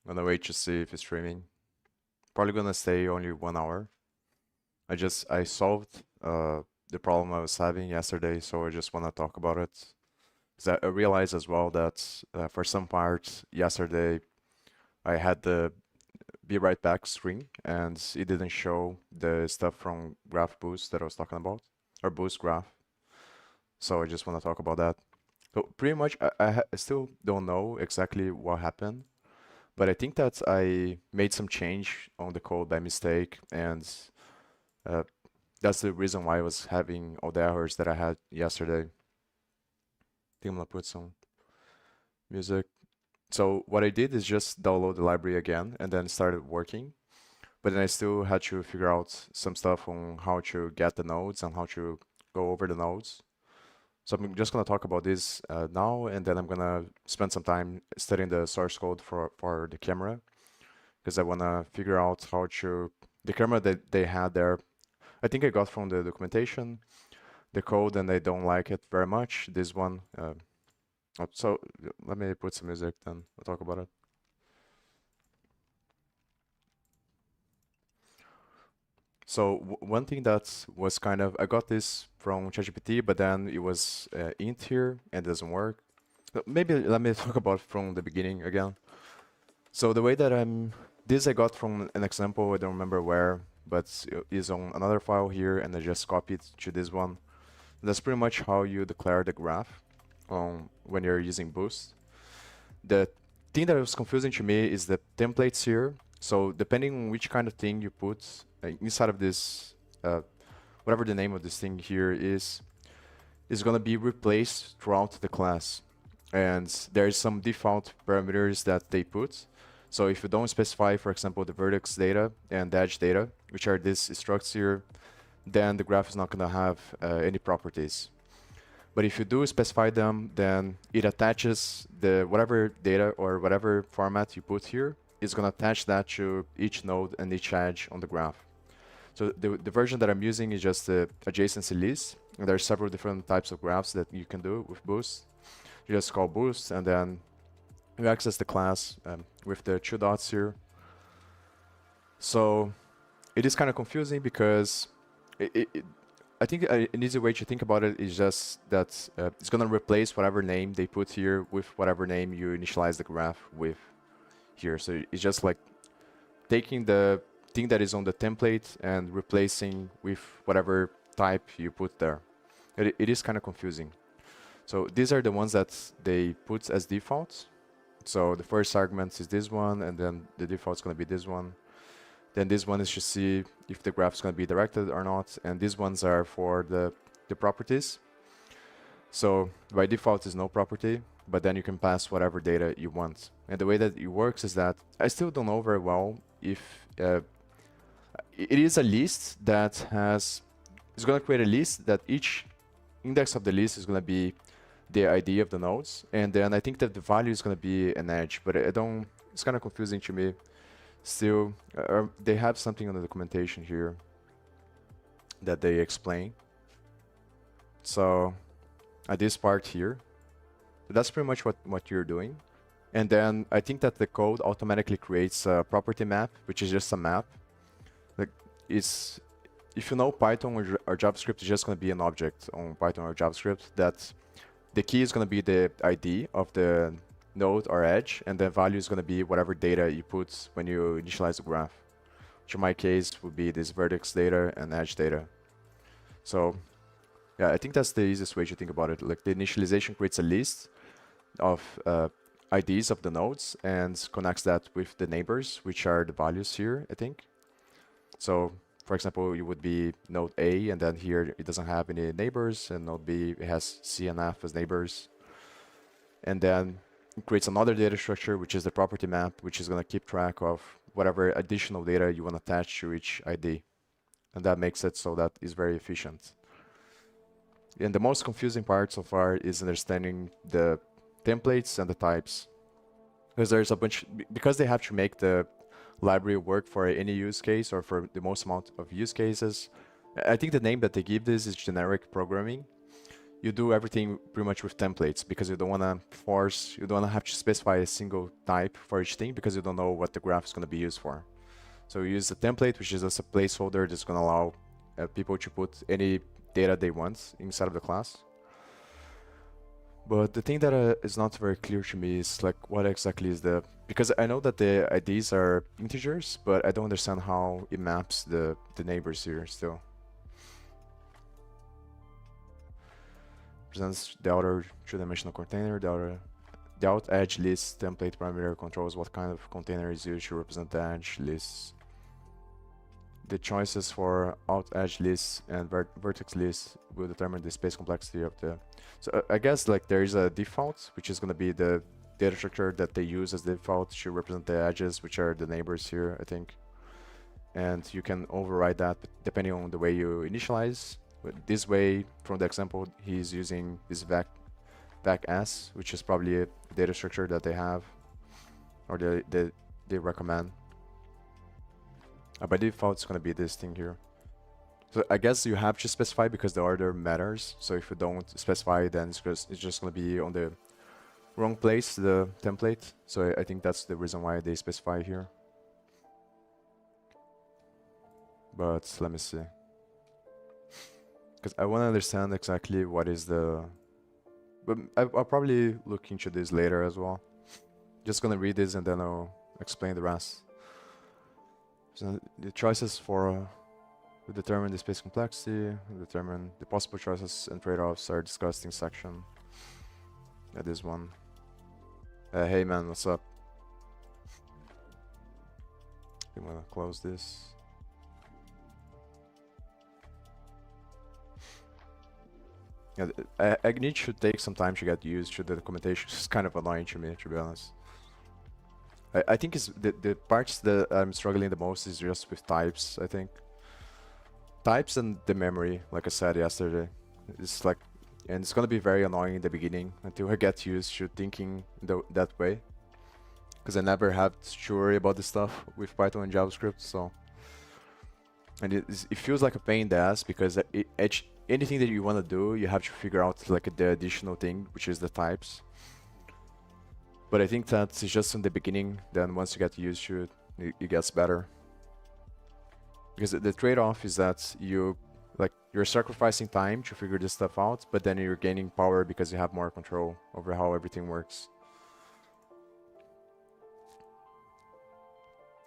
Gonna wait to see if it's streaming. Probably gonna stay only 1 hour. I solved the problem I was having yesterday, so I just wanna talk about it. Because I realized as well that for some parts yesterday I had the be right back screen and it didn't show the stuff from Graph Boost that I was talking about, or Boost Graph. So I just want to talk about that. So pretty much I still don't know exactly what happened, but I think that I made some change on the code by mistake, and uh, that's the reason why I was having all the errors that I had yesterday. I think I'm gonna put some music. So what I did is just download the library again and then started working. But then I still had to figure out some stuff on how to get the nodes and how to go over the nodes. So I'm just gonna talk about this now, and then I'm gonna spend some time studying the source code for the camera, because I wanna figure out how to the camera that they had there. I think I got from the documentation, the code, and I don't like it very much. This one. So let me put some music, then we'll talk about it. So one thing that was kind of I got this from ChatGPT, but then it was int here and it doesn't work. Maybe let me talk about from the beginning again. So the way that this I got from an example, I don't remember where, but it is on another file here, and I just copied to this one. That's pretty much how you declare the graph when you're using Boost. The thing that was confusing to me is the templates here. So depending on which kind of thing you put inside of this, whatever the name of this thing here is going to be replaced throughout the class. And there's some default parameters that they put. So if you don't specify, for example, the vertex data and the edge data, which are these structs here, then the graph is not going to have any properties. But if you do specify them, then it attaches the whatever data or whatever format you put here is going to attach that to each node and each edge on the graph. So the version that I'm using is just the adjacency list. And there are several different types of graphs that you can do with Boost. You just call Boost, and then you access the class with the 2 dots here. So it is kind of confusing because I think an easy way to think about it is just that it's going to replace whatever name they put here with whatever name you initialize the graph with here. So it's just like taking the thing that is on the template and replacing with whatever type you put there. It is kind of confusing. So these are the ones that they put as defaults. So the first argument is this one, and then the default is going to be this one. Then this one is to see if the graph is going to be directed or not, and these ones are for the properties. So by default is no property, but then you can pass whatever data you want. And the way that it works is that I still don't know very well if it is a list that it's going to create a list that each index of the list is going to be the ID of the nodes, and then I think that the value is going to be an edge, but I don't. It's kind of confusing to me. Still, they have something on the documentation here that they explain. So at this part here, so that's pretty much what you're doing. And then I think that the code automatically creates a property map, which is just a map. Like it's, if you know Python or JavaScript, it's just going to be an object on Python or JavaScript that the key is going to be the ID of the node or edge, and the value is going to be whatever data you put when you initialize the graph, which in my case would be this vertex data and edge data. So yeah, I think that's the easiest way to think about it. Like the initialization creates a list of IDs of the nodes and connects that with the neighbors, which are the values here, I think. So for example, it would be node A, and then here it doesn't have any neighbors, and node B, it has C and F as neighbors. And then it creates another data structure, which is the property map, which is going to keep track of whatever additional data you want to attach to each ID. And that makes it so that it's very efficient. And the most confusing part so far is understanding the templates and the types. Because there's a bunch, because they have to make the library work for any use case or for the most amount of use cases. I think the name that they give this is generic programming. you do everything pretty much with templates because you don't want to force, you don't want to have to specify a single type for each thing because you don't know what the graph is going to be used for. So you use a template, which is just a placeholder that's going to allow people to put any data they want inside of the class. But the thing that is not very clear to me is like what exactly is the, because I know that the IDs are integers, but I don't understand how it maps the neighbors here still. Presents the outer two-dimensional container, the out edge list template parameter controls what kind of container is used to represent the edge list. The choices for out edge list and vertex list will determine the space complexity of the. So I guess like there is a default, which is going to be the data structure that they use as default to represent the edges, which are the neighbors here, I think. And you can override that depending on the way you initialize. But this way, from the example, he's using this vac s, which is probably a data structure that they have, or they recommend. By default, it's going to be this thing here. So I guess you have to specify because the order matters. So if you don't specify, then it's just going to be on the wrong place, the template. So I think that's the reason why they specify here. But let me see. Because I want to understand exactly what is the... But I'll probably look into this later as well. Just going to read this and then I'll explain the rest. So the choices for determine the space complexity, determine the possible choices and trade-offs are discussed in section. Yeah, this one. Hey man, what's up? I'm gonna close this. Yeah, I need to take some time to get used to the documentation. It's kind of annoying to me, to be honest. I think it's the parts that I'm struggling the most is just with types, I think. Types and the memory, like I said yesterday. It's like, and it's gonna be very annoying in the beginning until I get used to thinking that way. Because I never had to worry about this stuff with Python and JavaScript, so. And it feels like a pain in the ass because anything that you want to do, you have to figure out like the additional thing, which is the types. But I think that's just in the beginning, then once you get used to it, it gets better. Because the trade-off is that you're sacrificing time to figure this stuff out, but then you're gaining power because you have more control over how everything works.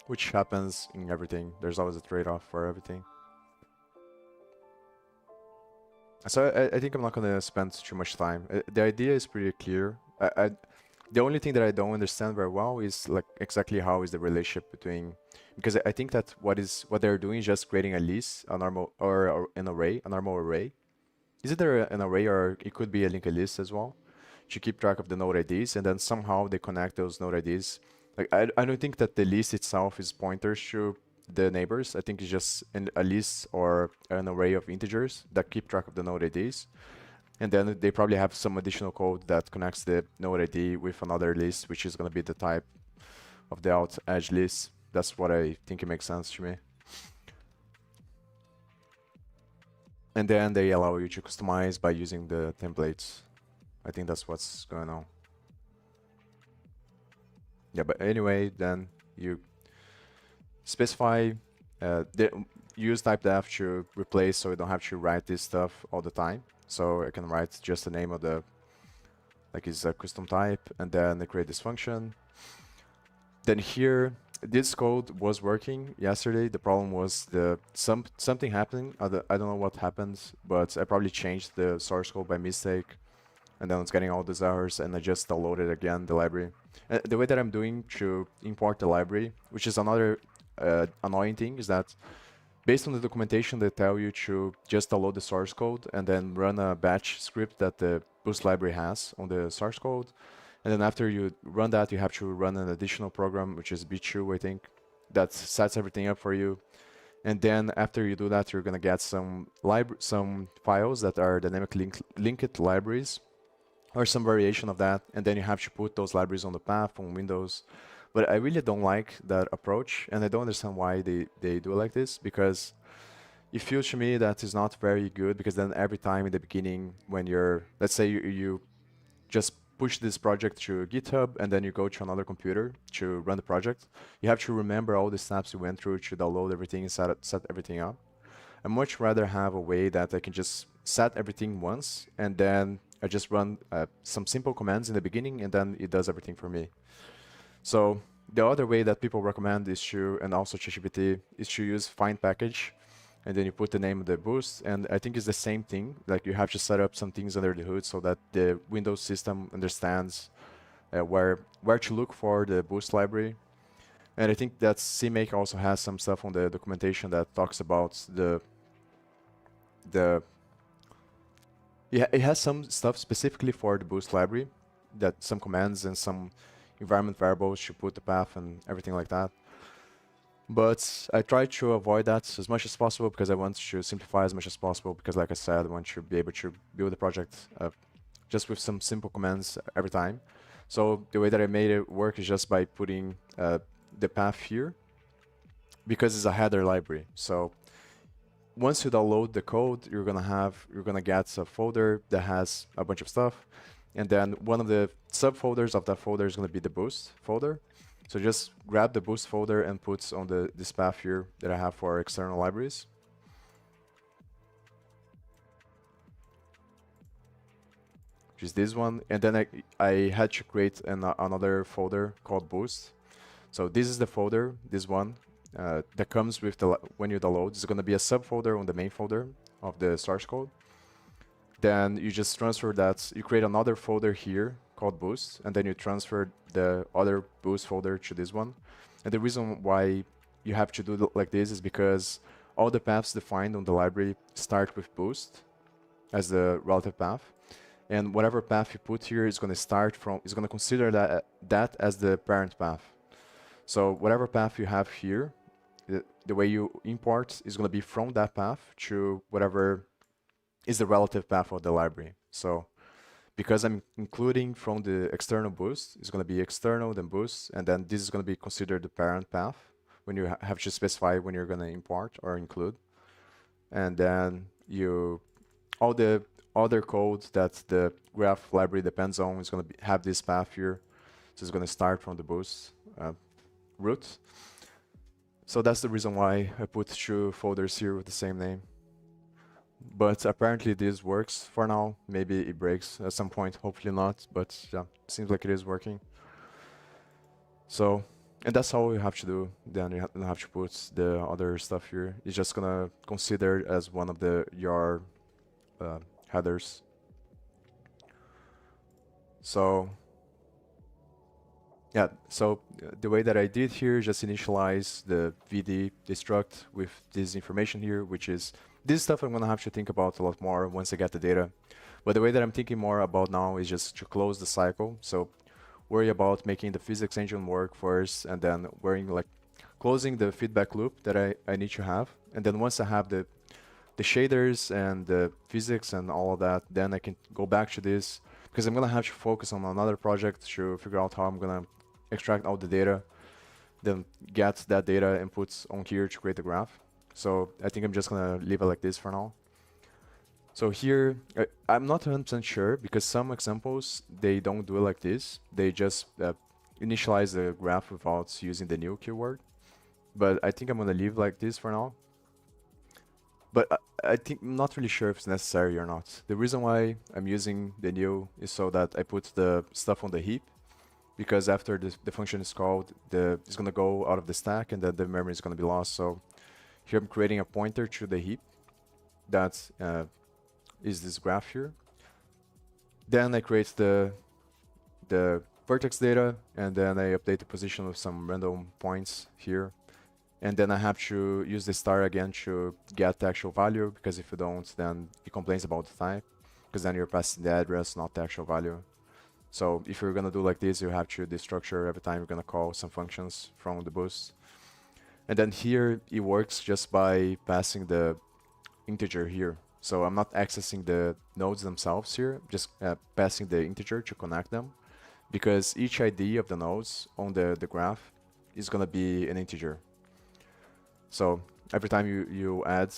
Which happens in everything. There's always a trade-off for everything. So I think I'm not gonna spend too much time. The idea is pretty clear. The only thing that I don't understand very well is like exactly how is the relationship between, because I think that what they're doing is just creating a list, a normal or an array, a normal array. Is it there an array or it could be a linked list as well to keep track of the node IDs, and then somehow they connect those node IDs. Like I don't think that the list itself is pointers to the neighbors. I think it's just a list or an array of integers that keep track of the node IDs. And then they probably have some additional code that connects the node ID with another list, which is going to be the type of the out edge list. That's what I think it makes sense to me. And then they allow you to customize by using the templates. I think that's what's going on. Yeah, but anyway, then you specify, use typedef to replace so you don't have to write this stuff all the time. So I can write just the name of the, like it's a custom type, and then I create this function. Then here, this code was working yesterday. The problem was something happening. I don't know what happened, but I probably changed the source code by mistake, and then it's getting all these errors, and I just downloaded again the library. The way that I'm doing to import the library, which is another annoying thing, is that based on the documentation, they tell you to just download the source code and then run a batch script that the Boost library has on the source code. And then after you run that, you have to run an additional program, which is B2, I think, that sets everything up for you. And then after you do that, you're going to get some files that are dynamic linked libraries or some variation of that. And then you have to put those libraries on the path on Windows. But I really don't like that approach, and I don't understand why they do it like this, because it feels to me that is not very good, because then every time in the beginning when you're, let's say you just push this project to GitHub and then you go to another computer to run the project, you have to remember all the steps you went through to download everything and set everything up. I much rather have a way that I can just set everything once and then I just run some simple commands in the beginning and then it does everything for me. So the other way that people recommend is to, and also ChatGPT, is to use find package, and then you put the name of the boost, and I think it's the same thing. Like you have to set up some things under the hood so that the Windows system understands where to look for the boost library. And I think that CMake also has some stuff on the documentation that talks about it has some stuff specifically for the boost library, that some commands and some environment variables to put the path and everything like that. But I try to avoid that as much as possible because I want to simplify as much as possible, because like I said, I want to be able to build the project just with some simple commands every time. So the way that I made it work is just by putting the path here, because it's a header library. So once you download the code, you're gonna get a folder that has a bunch of stuff, and then one of the subfolders of that folder is gonna be the boost folder. So just grab the boost folder and put on this path here that I have for external libraries. Which is this one, and then I had to create another folder called boost. So this is the folder, this one, that comes with when you download. It's going to be a subfolder on the main folder of the source code. Then you just transfer that, you create another folder here called boost, and then you transfer the other boost folder to this one. And the reason why you have to do like this is because all the paths defined on the library start with boost as the relative path. And whatever path you put here is going to consider that as the parent path. So whatever path you have here, the way you import is going to be from that path to whatever is the relative path of the library. So because I'm including from the external boost, it's going to be external, then boost, and then this is going to be considered the parent path when you have to specify when you're going to import or include. And then all the other code that the graph library depends on is going to have this path here. So it's going to start from the boost root. So that's the reason why I put 2 folders here with the same name. But apparently this works for now. Maybe it breaks at some point, hopefully not, but yeah, seems like it is working. So, and that's all you have to do. Then you don't have to put the other stuff here. It's just gonna consider as one of your headers. So yeah, so the way that I did here is just initialize the VD destruct with this information here, which is this stuff I'm gonna have to think about a lot more once I get the data. But the way that I'm thinking more about now is just to close the cycle. So worry about making the physics engine work first, and then closing the feedback loop that I need to have. And then once I have the shaders and the physics and all of that, then I can go back to this, because I'm gonna have to focus on another project to figure out how I'm gonna extract all the data, then get that data and put on here to create the graph. So I think I'm just gonna leave it like this for now. So here, I'm not 100% sure, because some examples, they don't do it like this. They just initialize the graph without using the new keyword. But I think I'm gonna leave like this for now. But I think I'm not really sure if it's necessary or not. The reason why I'm using the new is so that I put the stuff on the heap, because after the function is called, it's gonna go out of the stack and then the memory is gonna be lost. So here I'm creating a pointer to the heap that is this graph here. Then I create the vertex data, and then I update the position with some random points here. And then I have to use the star again to get the actual value, because if you don't, then it complains about the type, because then you're passing the address, not the actual value. So if you're gonna do like this, you have to destructure every time you're gonna call some functions from the boost. And then here, it works just by passing the integer here. So I'm not accessing the nodes themselves here, just passing the integer to connect them, because each ID of the nodes on the graph is gonna be an integer. So every time you add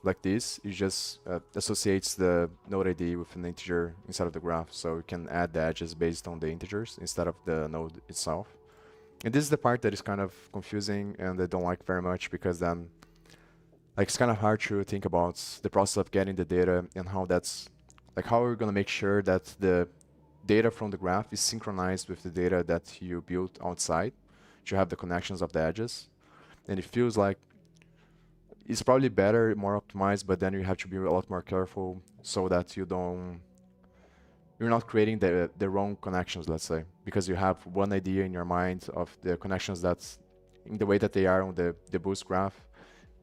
like this, it just associates the node ID with an integer inside of the graph. So you can add the edges based on the integers instead of the node itself. And this is the part that is kind of confusing and I don't like very much, because then like it's kind of hard to think about the process of getting the data and how that's like how we're going to make sure that the data from the graph is synchronized with the data that you built outside to have the connections of the edges. And it feels like it's probably better, more optimized, but then you have to be a lot more careful so that you're not creating the wrong connections, let's say, because you have one idea in your mind of the connections that's in the way that they are on the boost graph,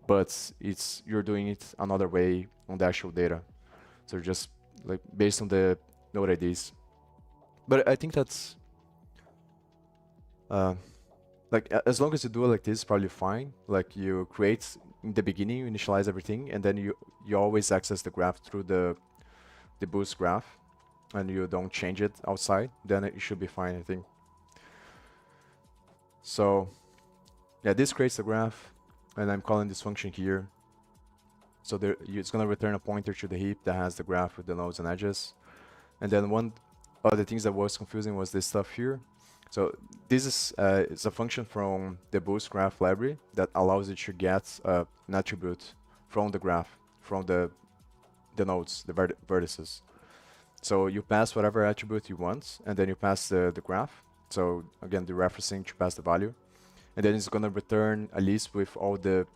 but you're doing it another way on the actual data. So just like based on the node IDs. But I think that's like as long as you do it like this, it's probably fine. Like you create in the beginning, you initialize everything, and then you always access the graph through the boost graph, and you don't change it outside. Then it should be fine, I think. So yeah, this creates the graph, and I'm calling this function here. So it's gonna return a pointer to the heap that has the graph with the nodes and edges. And then one of the things that was confusing was this stuff here. So this is it's a function from the boost graph library that allows you to get an attribute from the graph, from the nodes, the vertices. So you pass whatever attribute you want, and then you pass the graph. So again, the referencing to pass the value. And then it's going to return a list with all the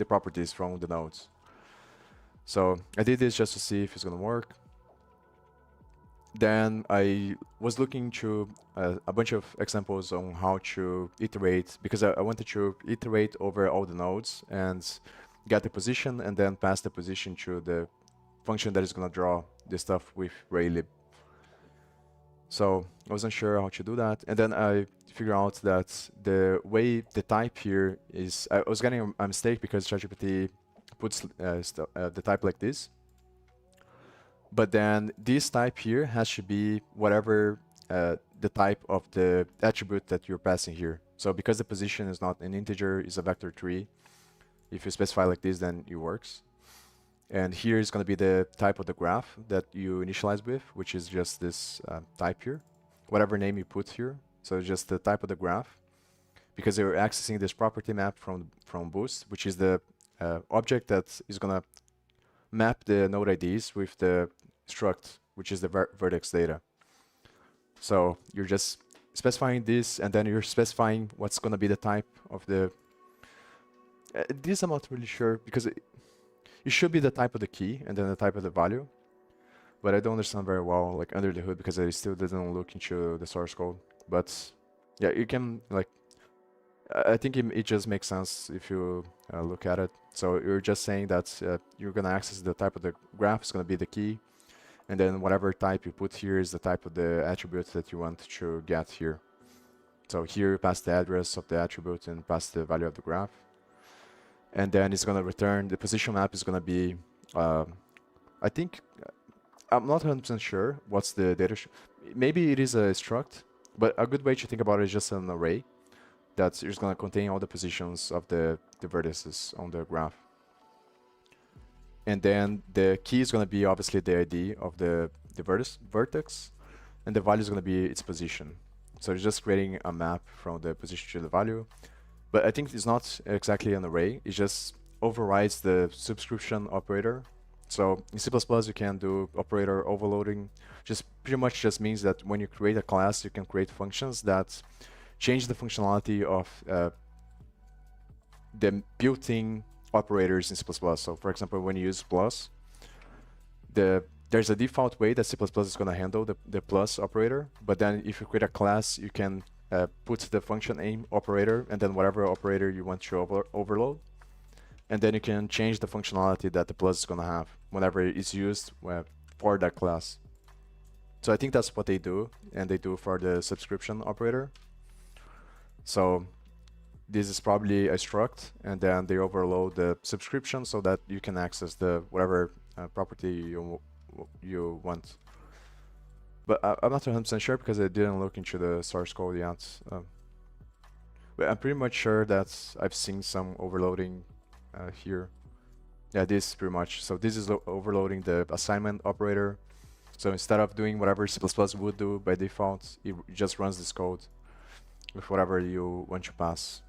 properties from the nodes. So I did this just to see if it's going to work. Then I was looking to a bunch of examples on how to iterate, because I wanted to iterate over all the nodes and get the position and then pass the position to the function that is going to draw the stuff with Raylib. So I wasn't sure how to do that. And then I figured out that the way the type here is, I was getting a mistake because ChatGPT puts the type like this. But then this type here has to be whatever the type of the attribute that you're passing here. So because the position is not an integer, it's a vector tree. If you specify like this, then it works. And here is going to be the type of the graph that you initialize with, which is just this type here, whatever name you put here. So it's just the type of the graph, because you're accessing this property map from Boost, which is the object that is going to map the node IDs with the struct, which is the vertex data. So you're just specifying this, and then you're specifying what's going to be the type of the... this I'm not really sure, because it should be the type of the key and then the type of the value, but I don't understand very well like under the hood because I still didn't look into the source code. But yeah, you can like, I think it just makes sense if you look at it. So you're just saying that you're gonna access the type of the graph is gonna be the key, and then whatever type you put here is the type of the attribute that you want to get here. So here you pass the address of the attribute and pass the value of the graph. And then it's going to return, the position map is going to be, I think, I'm not 100% sure what's the data. Maybe it is a struct, but a good way to think about it is just an array that's just going to contain all the positions of the vertices on the graph. And then the key is going to be obviously the ID of the vertex, and the value is going to be its position. So it's just creating a map from the position to the value. But I think it's not exactly an array, it just overrides the subscription operator. So in C++ you can do operator overloading, just pretty much just means that when you create a class, you can create functions that change the functionality of the built-in operators in C++. So for example, when you use plus, there's a default way that C++ is going to handle the plus operator, but then if you create a class, you can put the function aim operator and then whatever operator you want to overload, and then you can change the functionality that the plus is going to have whenever it's used for that class. So I think that's what they do, and they do for the subscription operator. So this is probably a struct, and then they overload the subscription so that you can access the whatever property you want. But I'm not 100% sure because I didn't look into the source code yet. But I'm pretty much sure that I've seen some overloading here. Yeah, this pretty much. So this is overloading the assignment operator. So instead of doing whatever C++ would do by default, it just runs this code with whatever you want to pass.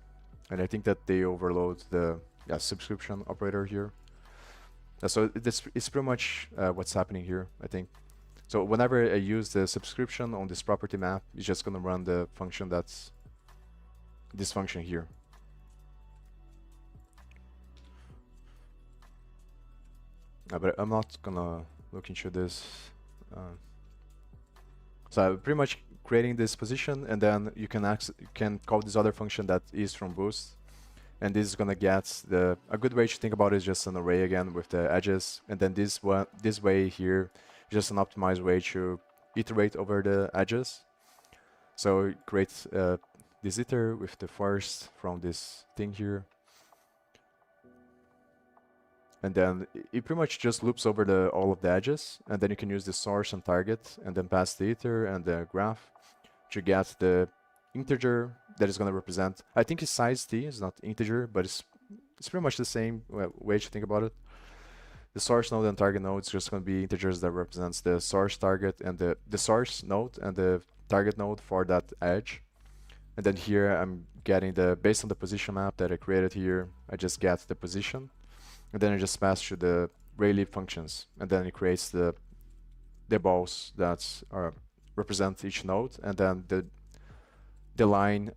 And I think that they overload the subscription operator here. So this is pretty much what's happening here, I think. So whenever I use the subscription on this property map, it's just gonna run the function that's this function here. But I'm not gonna look into this. So I'm pretty much creating this position, and then you can call this other function that is from boost, and this is gonna get a good way to think about it is just an array again with the edges, and then this way here is just an optimized way to iterate over the edges. So it creates this iter with the first from this thing here. And then it pretty much just loops over all of the edges, and then you can use the source and target, and then pass the iter and the graph to get the integer that is going to represent. I think it's size t, it's not integer, but it's pretty much the same way to think about it. The source node and target node is just going to be integers that represents the source target and the source node and the target node for that edge. And then here I'm getting based on the position map that I created here, I just get the position. And then I just pass to the Raylib functions, and then it creates the balls that represent each node, and then the line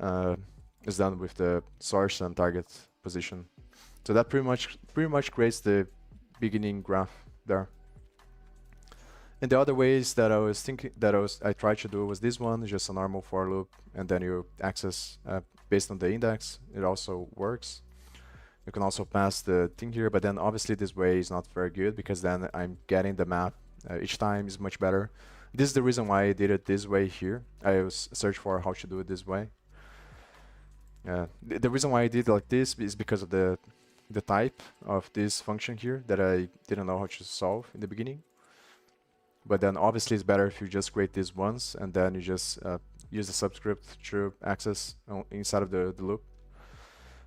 is done with the source and target position. So that pretty much creates the beginning graph there. And the other ways that I was thinking I tried to do was this one, just a normal for loop, and then you access based on the index. It also works. You can also pass the thing here, but then obviously this way is not very good because then I'm getting the map each time is much better. This is the reason why I did it this way here. I was searching for how to do it this way. The reason why I did it like this is because of the type of this function here that I didn't know how to solve in the beginning. But then obviously it's better if you just create this once and then you just use the subscript to access inside of the loop.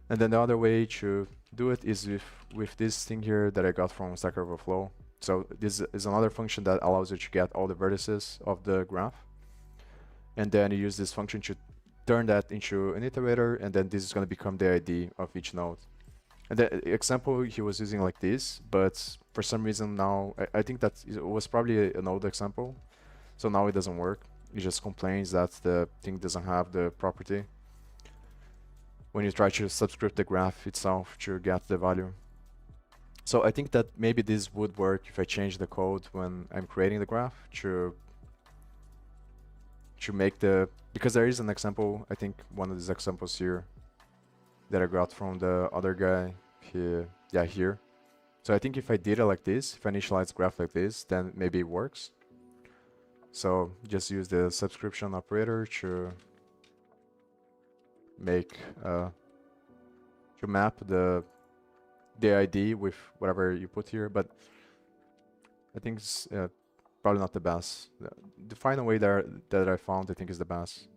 And then the other way to do it is with this thing here that I got from Stack Overflow. So this is another function that allows you to get all the vertices of the graph. And then you use this function to turn that into an iterator, and then this is going to become the ID of each node. And the example he was using like this, but for some reason now, I think that it was probably an old example. So now it doesn't work. It just complains that the thing doesn't have the property when you try to subscript the graph itself to get the value. So I think that maybe this would work if I change the code when I'm creating the graph to make because there is an example, I think one of these examples here that I got from the other guy here. Yeah, here. So I think if I did it like this, if I initialize the graph like this, then maybe it works. So just use the subscription operator to make to map the ID with whatever you put here, but I think it's probably not the best. The final way that I found, I think, is the best.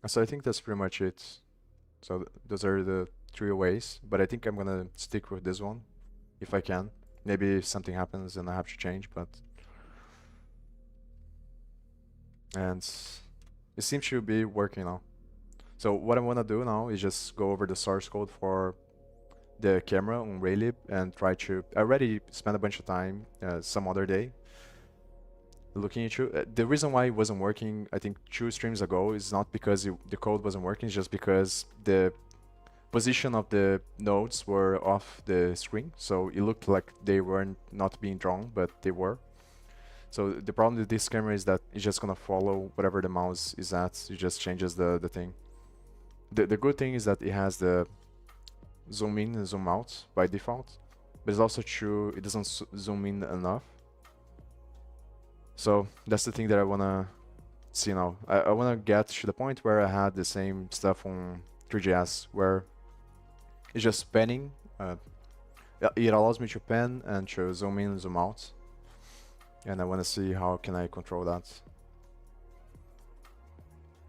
So I think that's pretty much it. So those are the 3 ways, but I think I'm gonna stick with this one if I can. Maybe if something happens and I have to change, but and it seems to be working now. So what I want to do now is just go over the source code for the camera on Raylib and try to. I already spent a bunch of time some other day looking into the reason why it wasn't working. I think 2 streams ago is not because the code wasn't working, it's just because the position of the nodes were off the screen, so it looked like they weren't not being drawn, but they were. So the problem with this camera is that it's just gonna follow whatever the mouse is at. It just changes the thing. The good thing is that it has the zoom in and zoom out by default, but it's also true it doesn't zoom in enough. So that's the thing that I wanna see now. I wanna get to the point where I had the same stuff on 3GS where it's just panning. It allows me to pan and to zoom in and zoom out. And I want to see how can I control that.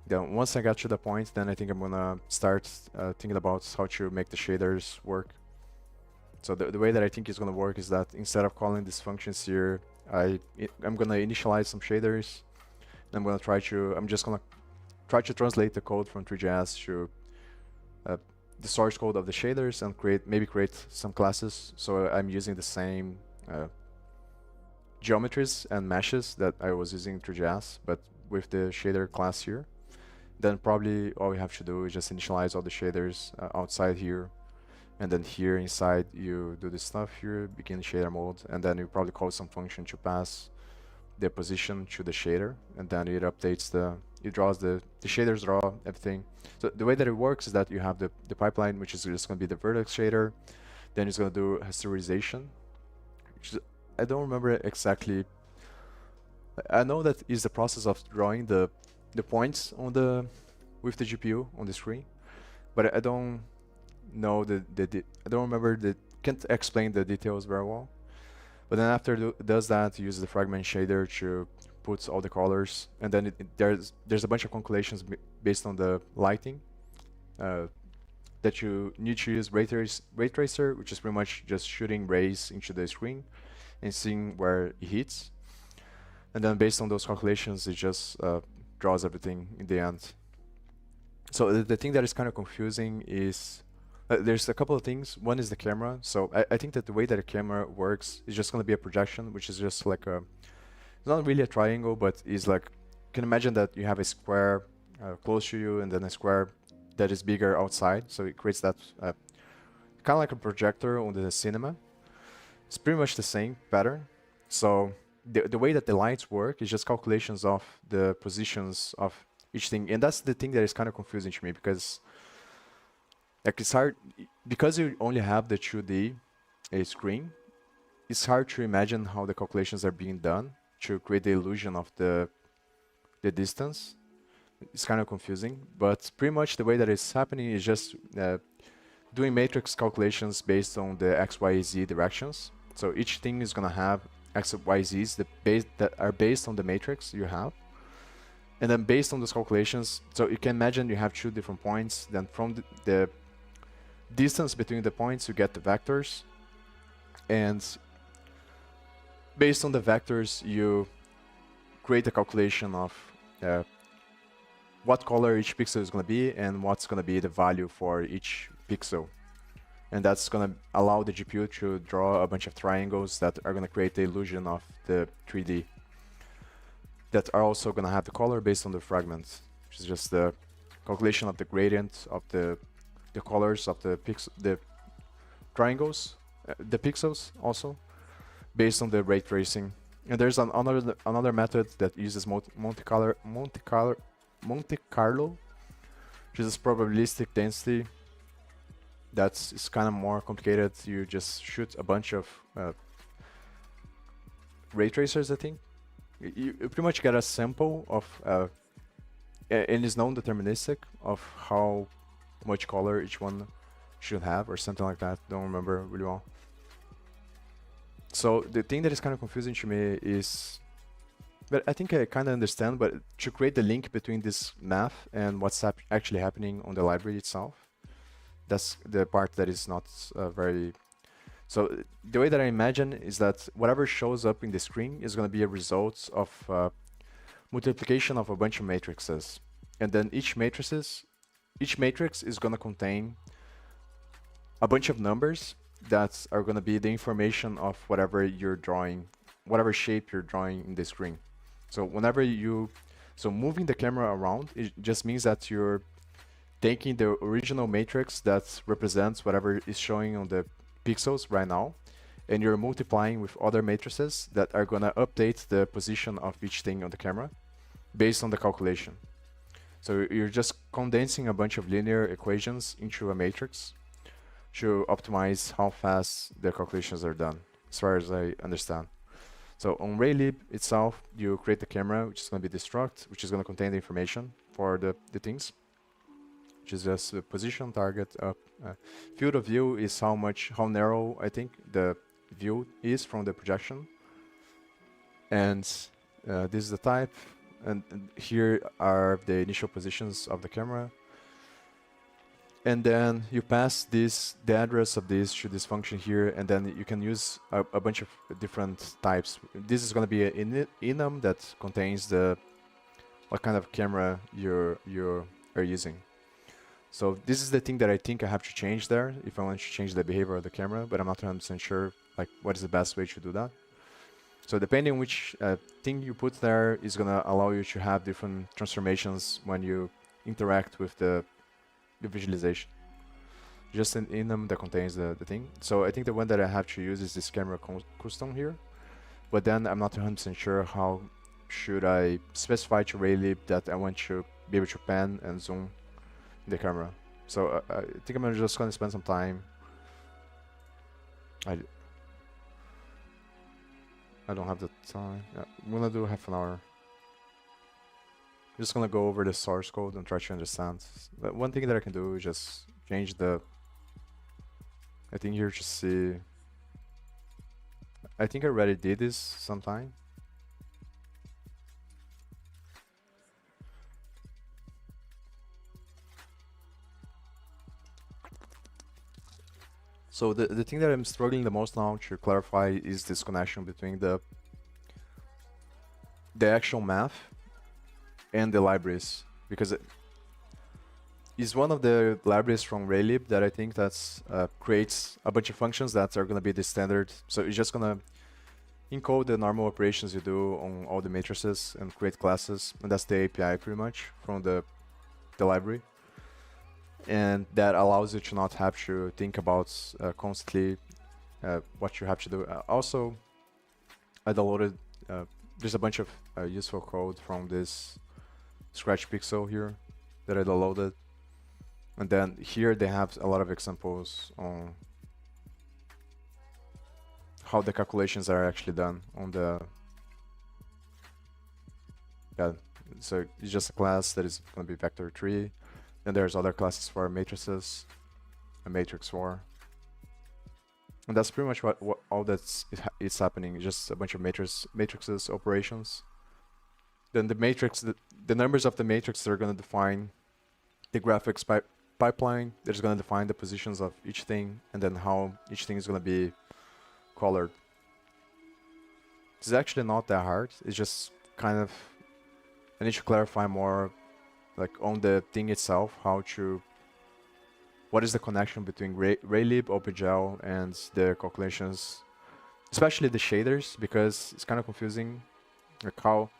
Then once I got to the point, then I think I'm gonna start thinking about how to make the shaders work. So the way that I think it's gonna work is that instead of calling these functions here, I'm gonna initialize some shaders. And I'm just gonna try to translate the code from 3JS to the source code of the shaders and maybe create some classes. So I'm using the same geometries and meshes that I was using in 3JS, but with the shader class here. Then probably all we have to do is just initialize all the shaders outside here. And then here inside you do this stuff here, begin shader mode, and then you probably call some function to pass the position to the shader, and then it updates it draws the shaders draw everything. So the way that it works is that you have the pipeline, which is just going to be the vertex shader, then it's going to do rasterization, which is, I don't remember exactly. I know that is the process of drawing the points on with the GPU on the screen, but I don't know I don't remember can't explain the details very well. But then after it does that, it uses the fragment shader to put all the colors, and then there's a bunch of calculations based on the lighting that you need to use ray tracer, which is pretty much just shooting rays into the screen and seeing where it hits. And then based on those calculations, it just draws everything in the end. So the thing that is kind of confusing is there's a couple of things. One is the camera. So I think that the way that a camera works is just going to be a projection, which is just like it's not really a triangle, but it's like, you can imagine that you have a square close to you and then a square that is bigger outside. So it creates that kind of like a projector on the cinema. It's pretty much the same pattern. So the way that the lights work is just calculations of the positions of each thing. And that's the thing that is kind of confusing to me, because like it's hard, because you only have the 2D screen, it's hard to imagine how the calculations are being done to create the illusion of the distance. It's kind of confusing, but pretty much the way that it's happening is just doing matrix calculations based on the X, Y, Z directions. So each thing is gonna have X, Y, Z's that are based on the matrix you have. And then based on those calculations, so you can imagine you have two different points, then from the distance between the points you get the vectors, and based on the vectors you create a calculation of what color each pixel is going to be and what's going to be the value for each pixel. And that's going to allow the GPU to draw a bunch of triangles that are going to create the illusion of the 3D, that are also going to have the color based on the fragments, which is just the calculation of the gradient of the colors of the triangles, the pixels also, based on the ray tracing. And there's another method that uses Monte Carlo, which is probabilistic density. It's kind of more complicated. You just shoot a bunch of ray tracers, I think. You pretty much get a sample of, and it's non-deterministic of how much color each one should have, or something like that. Don't remember really well. So the thing that is kind of confusing to me is, but I think I kind of understand, but to create the link between this math and what's actually happening on the library itself, that's the part that is not very... So the way that I imagine is that whatever shows up in the screen is going to be a result of multiplication of a bunch of matrices. And then each matrix is going to contain a bunch of numbers that are going to be the information of whatever you're drawing, whatever shape you're drawing in the screen. So whenever so moving the camera around, it just means that you're taking the original matrix that represents whatever is showing on the pixels right now, and you're multiplying with other matrices that are going to update the position of each thing on the camera based on the calculation. So you're just condensing a bunch of linear equations into a matrix to optimize how fast the calculations are done, as far as I understand. So on Raylib itself, you create the camera, which is going to be the struct, which is going to contain the information for the things, which is just the position, target, up. Field of view is how narrow I think the view is from the projection. And this is the type, and here are the initial positions of the camera. And then you pass the address of this to this function here, and then you can use a bunch of different types. This is going to be an enum that contains what kind of camera you are using. So this is the thing that I think I have to change there if I want to change the behavior of the camera, but I'm not 100% sure like what is the best way to do that. So depending on which thing you put there is going to allow you to have different transformations when you interact with the visualization. Just an enum that contains the thing. So I think the one that I have to use is this camera custom here, but then I'm not 100% sure how should I specify to Raylib that I want to be able to pan and zoom the camera. So I think I'm just going to spend some time. I don't have the time. Yeah, I'm going to do half an hour. I'm just going to go over the source code and try to understand. But one thing that I can do is just change the... I think here to see... I think I already did this sometime. So the thing that I'm struggling the most now to clarify is this connection between the actual math and the libraries, because it is one of the libraries from Raylib that I think that's creates a bunch of functions that are going to be the standard. So it's just going to encode the normal operations you do on all the matrices and create classes, and that's the API pretty much from the library. And that allows you to not have to think about constantly what you have to do. Also, I downloaded, there's a bunch of useful code from this Scratch Pixel here that I downloaded. And then here they have a lot of examples on how the calculations are actually done on the... Yeah, so it's just a class that is going to be vector 3. Then there's other classes for matrices, a matrix 4. And that's pretty much what all that's it's happening, just a bunch of matrices operations. Then the matrix, the numbers of the matrix are going to define the graphics pipeline. That's going to define the positions of each thing, and then how each thing is going to be colored. It's actually not that hard. It's just kind of, I need to clarify more like on the thing itself, what is the connection between Raylib, OpenGL, and the calculations, especially the shaders, because it's kind of confusing, like how,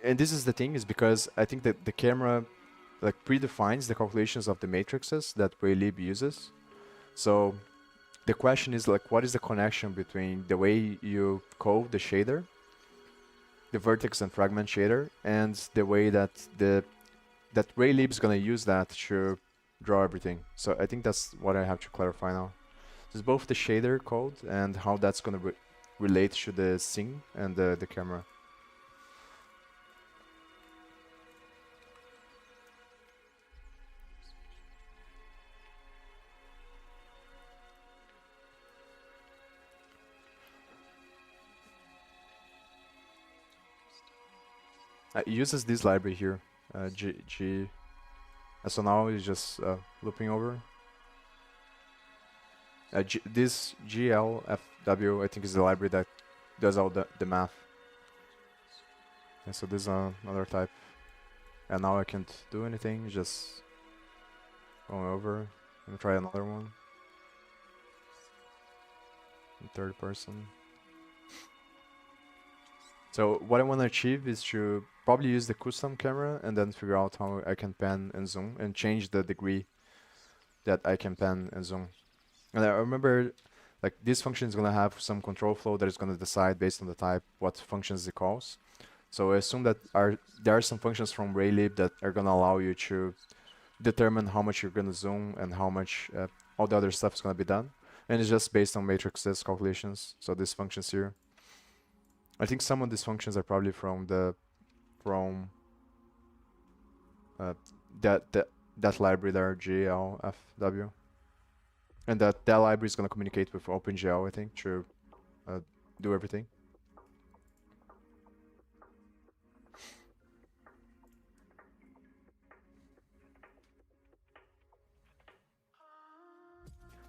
and this is the thing, is because I think that the camera like predefines the calculations of the matrices that Raylib uses. So the question is like, what is the connection between the way you code the shader, the vertex and fragment shader, and the way that Raylib is going to use that to draw everything. So I think that's what I have to clarify now. It's both the shader code and how that's going to relate to the scene and the camera. It uses this library here. So now it's just looping over. This GLFW, I think, is the library that does all the math. And so this is another type. And now I can't do anything, just going over and try another one. In third person. So what I want to achieve is to probably use the custom camera and then figure out how I can pan and zoom and change the degree that I can pan and zoom. And I remember like this function is going to have some control flow that is going to decide based on the type what functions it calls. So I assume that there are some functions from Raylib that are going to allow you to determine how much you're going to zoom and how much all the other stuff is going to be done. And it's just based on matrices calculations. So these functions here. I think some of these functions are probably from that library there, GLFW, and that library is going to communicate with OpenGL, I think, to do everything.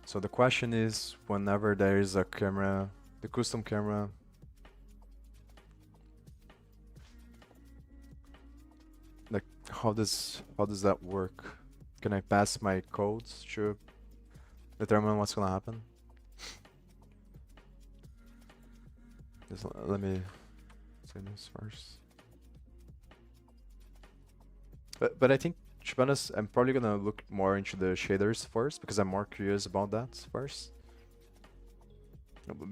So the question is, whenever there is a camera, the custom camera, like how does that work? Can I pass my codes to determine what's gonna happen? Let me say this first. But I think, to be honest, I'm probably gonna look more into the shaders first because I'm more curious about that first.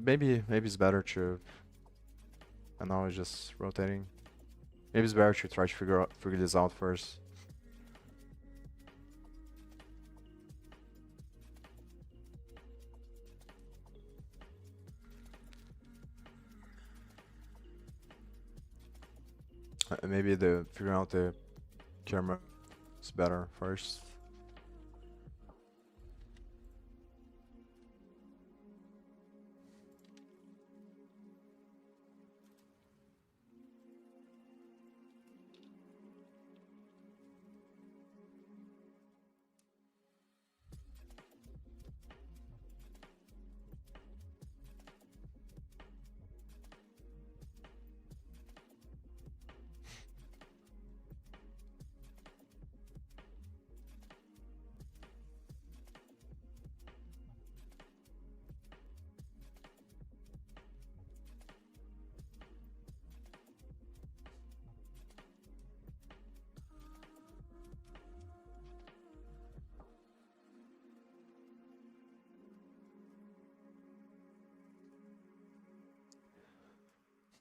Maybe it's better to. And now it's just rotating. Maybe it's better to try to figure this out first. Maybe the figuring out the camera is better first.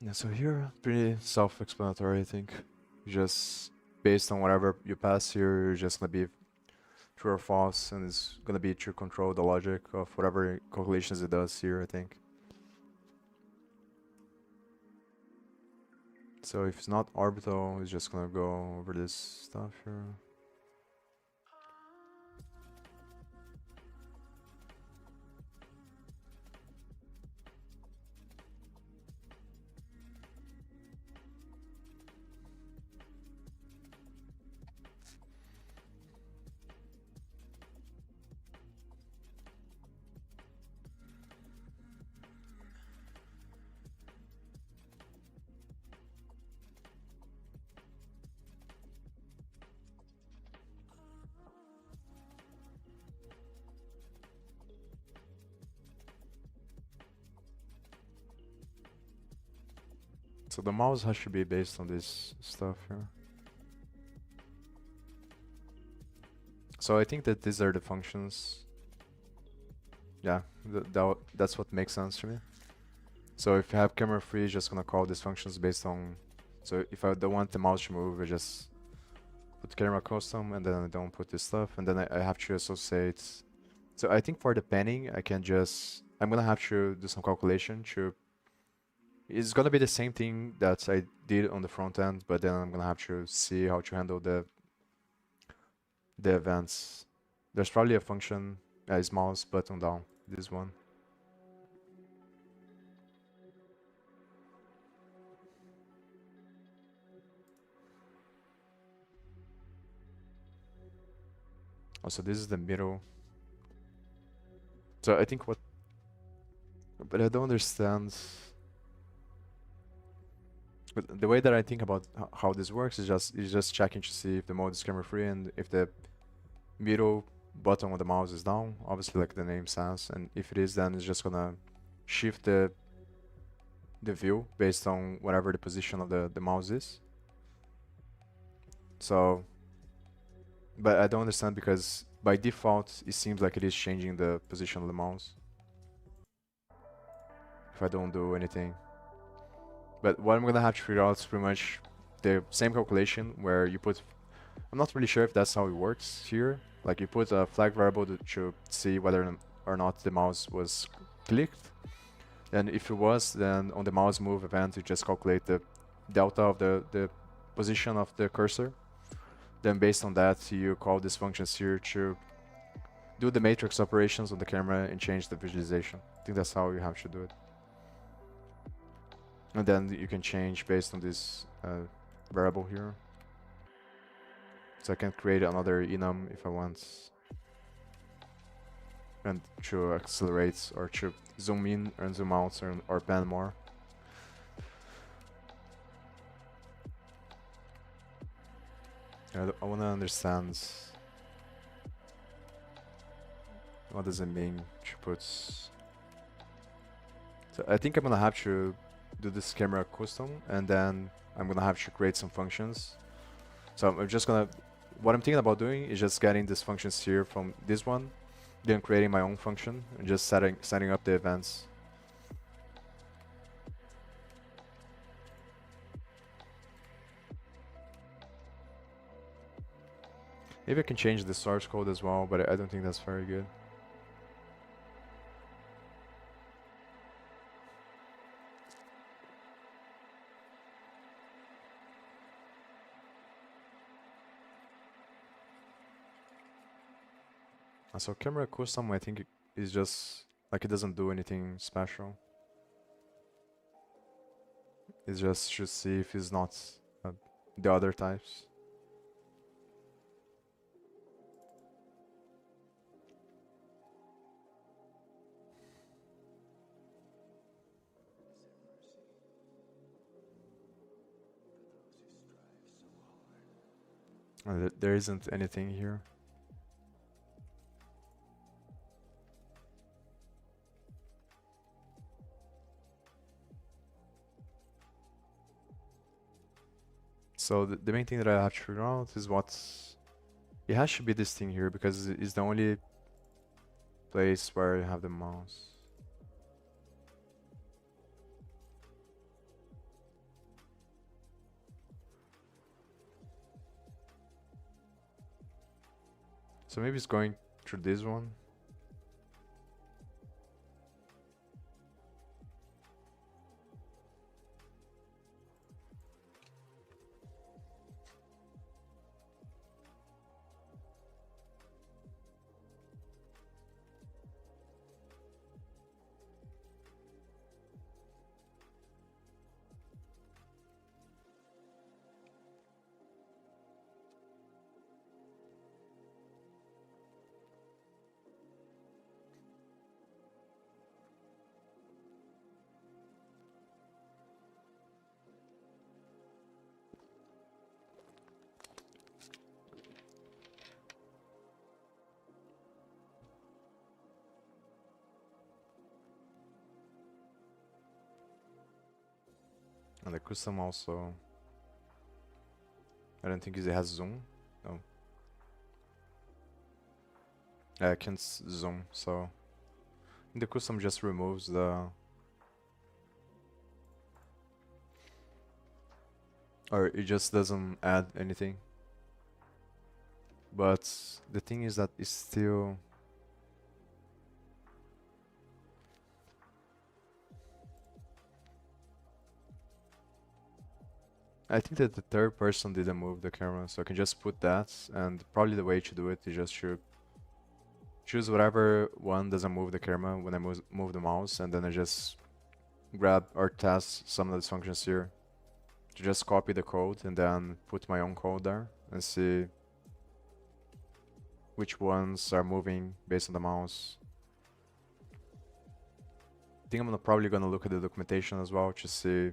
Yeah, so here, pretty self-explanatory, I think. Just based on whatever you pass here, you're just gonna be true or false, and it's gonna be to control the logic of whatever calculations it does here, I think. So if it's not orbital, it's just gonna go over this stuff here. So the mouse has to be based on this stuff here. So I think that these are the functions. Yeah, that's what makes sense to me. So if you have camera free, it's just gonna call these functions based on. So if I don't want the mouse to move, I just put camera custom and then I don't put this stuff, and then I have to associate. So I think for the panning, I'm gonna have to do some calculation to. It's gonna be the same thing that I did on the front end, but then I'm gonna have to see how to handle the events. There's probably a function as mouse button down, this one. Also, this is the middle. So I think but I don't understand. But the way that I think about how this works is just checking to see if the mode is camera free and if the middle button of the mouse is down, obviously like the name says, and if it is, then it's just gonna shift the view based on whatever the position of the mouse is. So, but I don't understand because by default it seems like it is changing the position of the mouse if I don't do anything. But what I'm gonna have to figure out is pretty much the same calculation where you put. I'm not really sure if that's how it works here. Like you put a flag variable to see whether or not the mouse was clicked. And if it was, then on the mouse move event, you just calculate the delta of the position of the cursor. Then based on that, you call these functions here to do the matrix operations on the camera and change the visualization. I think that's how you have to do it. And then you can change based on this variable here. So I can create another enum if I want. and to accelerate or to zoom in and zoom out or pan more. I want to understand what does it mean to put. So I think I'm gonna have to do this camera custom, and then I'm gonna have to create some functions. So I'm just gonna, what I'm thinking about doing is just getting these functions here from this one, then creating my own function and just setting up the events. Maybe I can change the source code as well, but I don't think that's very good. So camera custom, I think is just like it doesn't do anything special. It's just to see if it's not the other types. There isn't anything here. So the main thing that I have to figure out is it has to be this thing here because it's the only place where I have the mouse. So maybe it's going through this one. And the custom also, I don't think it has zoom. No. I can't zoom, so the custom just removes the, or it just doesn't add anything. But the thing is that it's still, I think that the third person didn't move the camera, so I can just put that, and probably the way to do it is just to choose whatever one doesn't move the camera when I move the mouse, and then I just grab or test some of these functions here to just copy the code and then put my own code there and see which ones are moving based on the mouse. I think I'm probably gonna look at the documentation as well to see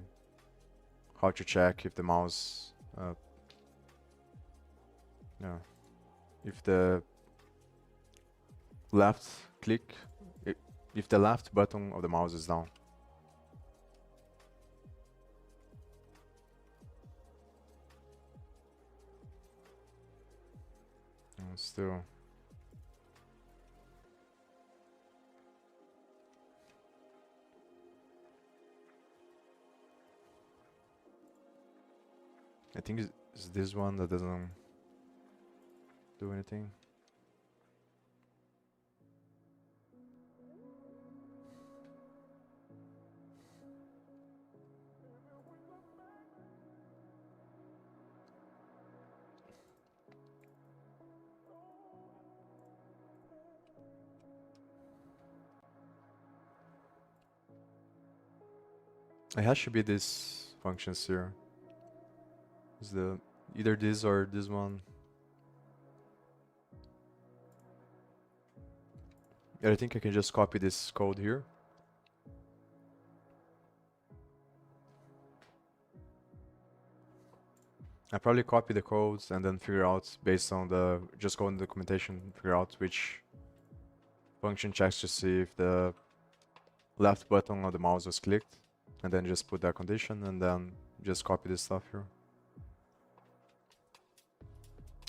how to check if the mouse, yeah, if the left click, if the left button of the mouse is down. And still. I think it's this one that doesn't do anything. It has to be these functions here. Is the either this or this one. And I think I can just copy this code here. I probably copy the codes and then figure out based on the, just go in the documentation, figure out which function checks to see if the left button on the mouse was clicked, and then just put that condition and then just copy this stuff here.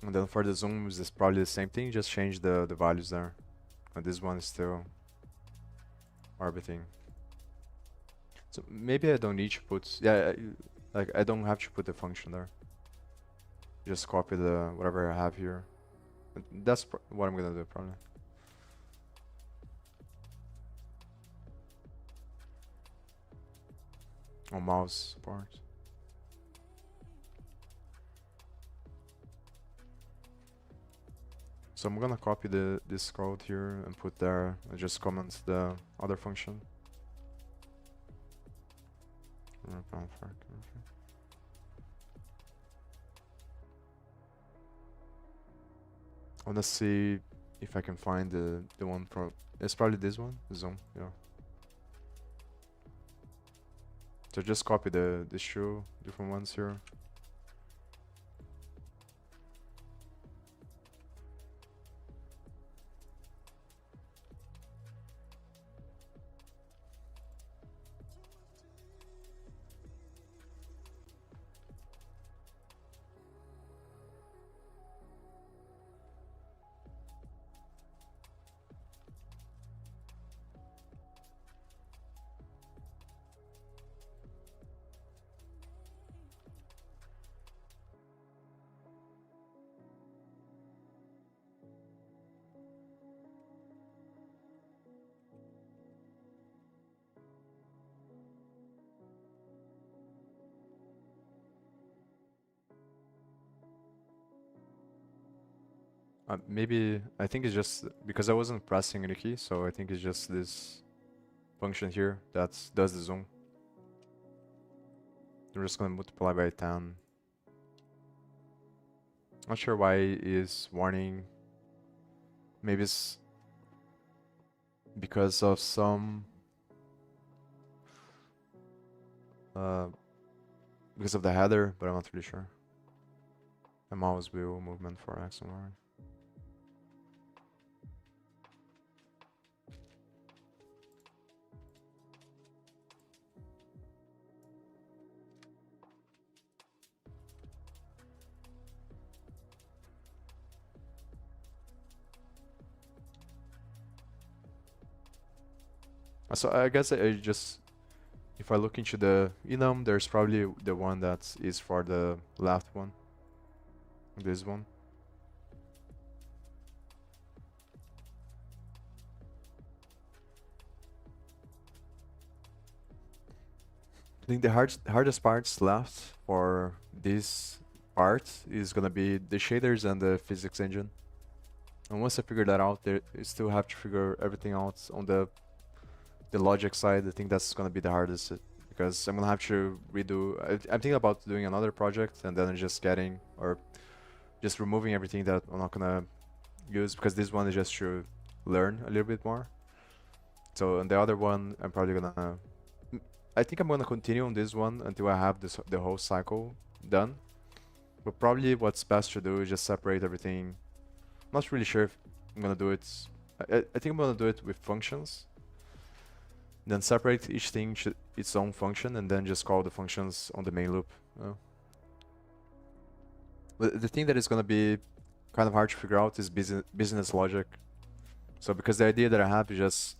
And then for the zooms, it's probably the same thing, just change the values there. And this one is still orbiting. So maybe I don't need to put, yeah, like I don't have to put the function there. Just copy the whatever I have here. And that's what I'm gonna do probably. On mouse support. So I'm gonna copy this code here and put there and just comment the other function. I wanna see if I can find the one from, it's probably this one, zoom, yeah. So just copy the two different ones here. Maybe, I think it's just because I wasn't pressing any key, so I think it's just this function here that does the zoom. We're just gonna multiply by 10. Not sure why it is warning. Maybe it's because of some because of the header, but I'm not really sure. The mouse wheel movement for X and Y. So I guess I just, if I look into the enum, there's probably the one that is for the left one. This one. I think the hardest parts left for this part is gonna be the shaders and the physics engine. And once I figure that out, I still have to figure everything out on the logic side. I think that's gonna be the hardest because I'm gonna have to redo. I'm thinking about doing another project and then just getting or just removing everything that I'm not gonna use because this one is just to learn a little bit more. So on the other one, I'm probably gonna. I think I'm gonna continue on this one until I have the whole cycle done. But probably what's best to do is just separate everything. I'm not really sure if I'm gonna do it. I think I'm gonna do it with functions. Then separate each thing to its own function and then just call the functions on the main loop. But the thing that is gonna be kind of hard to figure out is business logic. So because the idea that I have is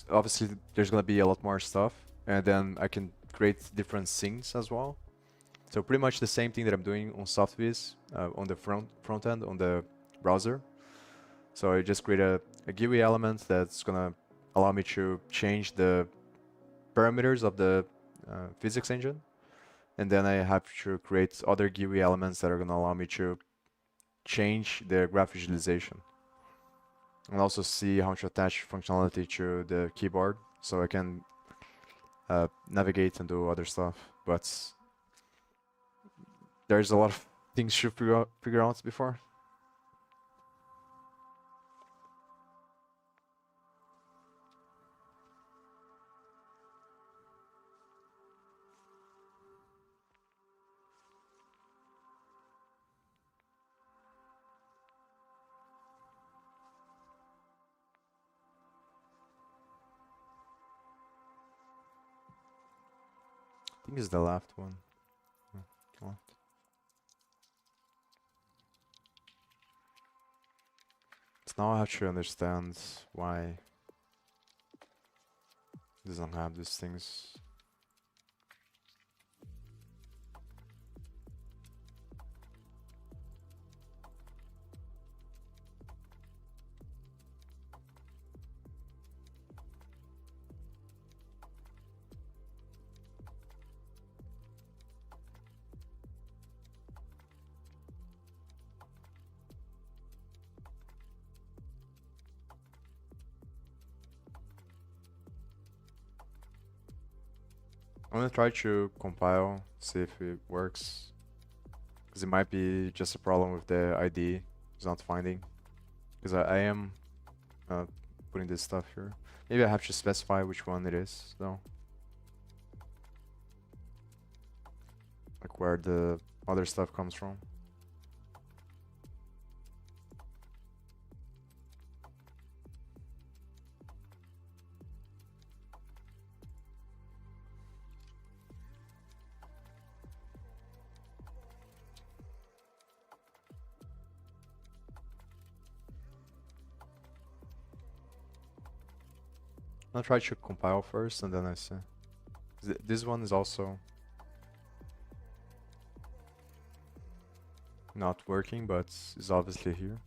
obviously there's gonna be a lot more stuff, and then I can create different scenes as well. So pretty much the same thing that I'm doing on SoftViz on the front end on the browser. So I just create a GUI element that's gonna allow me to change the parameters of the physics engine, and then I have to create other GUI elements that are gonna allow me to change the graph visualization, and also see how to attach functionality to the keyboard so I can navigate and do other stuff. But there's a lot of things to figure out before. think it's the left one. Left. So now I have to understand why it doesn't have these things. I'm gonna try to compile, see if it works. Because it might be just a problem with the ID it's not finding. Because I am putting this stuff here. Maybe I have to specify which one it is, though. Like where the other stuff comes from. I'll try to compile first and then I see. This one is also not working, but it's obviously here.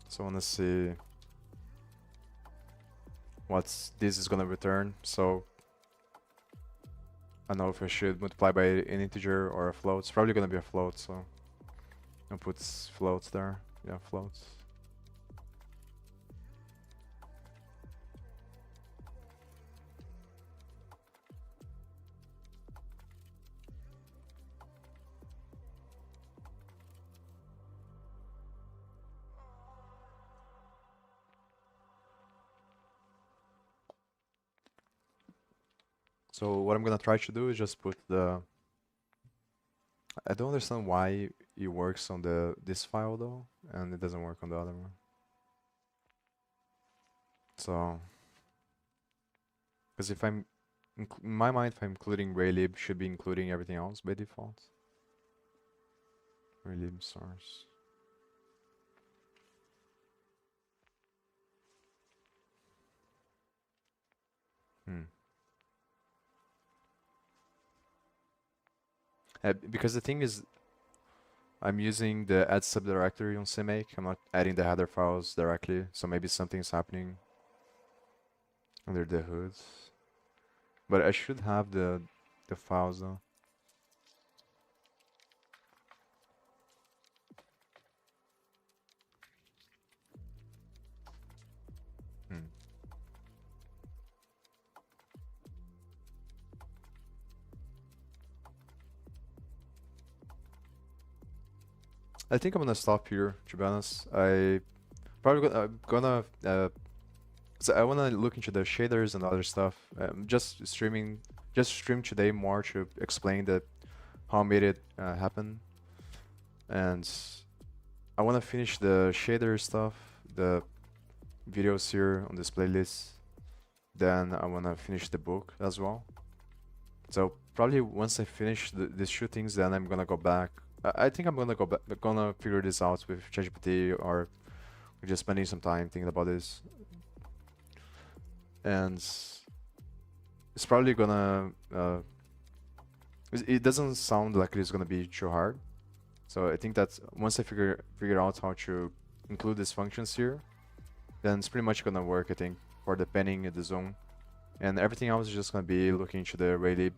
So I want to see what this is going to return. So I don't know if I should multiply by an integer or a float. It's probably going to be a float, so I'll put floats there. Yeah, floats. So what I'm gonna try to do is just put the... I don't understand why it works on this file though, and it doesn't work on the other one. So, because if I'm, in my mind, if I'm including Raylib, should be including everything else by default. Raylib source. Because the thing is, I'm using the add subdirectory on CMake. I'm not adding the header files directly, so maybe something's happening under the hood. But I should have the files though. I think I'm gonna stop here, to be honest. I probably gonna so I wanna look into the shaders and other stuff. Just stream today more to explain that how I made it happen, and I wanna finish the shader stuff, the videos here on this playlist. Then I wanna finish the book as well. So probably once I finish these two things, then I'm gonna go back. I think I'm gonna figure this out with ChatGPT, or just spending some time thinking about this. And it's probably gonna it doesn't sound like it's gonna be too hard. So I think that once I figure out how to include these functions here, then it's pretty much gonna work, I think, for the panning and the zoom. And everything else is just going to be looking into the Raylib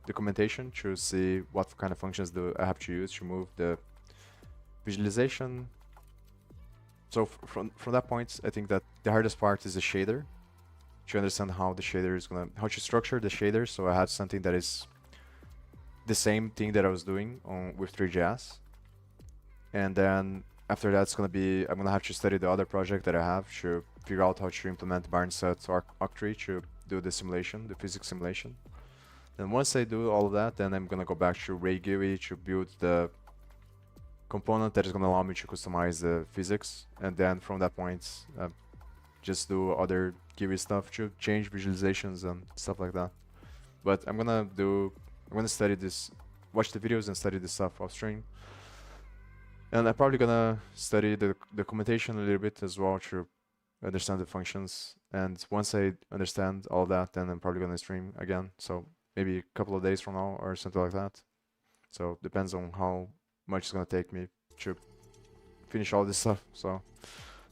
documentation to see what kind of functions do I have to use to move the visualization. So from that point, I think that the hardest part is the shader, to understand how the shader is how to structure the shader. So I have something that is the same thing that I was doing with 3JS. And then after that, it's going to be, I'm going to have to study the other project that I have to figure out how to implement Barnsat or Octree to do the simulation, the physics simulation. Then once I do all of that, then I'm gonna go back to Ray GUI to build the component that is gonna allow me to customize the physics. And then from that point, just do other GUI stuff to change visualizations and stuff like that. But I'm gonna study this, watch the videos and study this stuff off stream. And I'm probably gonna study the documentation a little bit as well to understand the functions. And once I understand all that, then I'm probably gonna stream again. So maybe a couple of days from now or something like that. So depends on how much it's gonna take me to finish all this stuff. So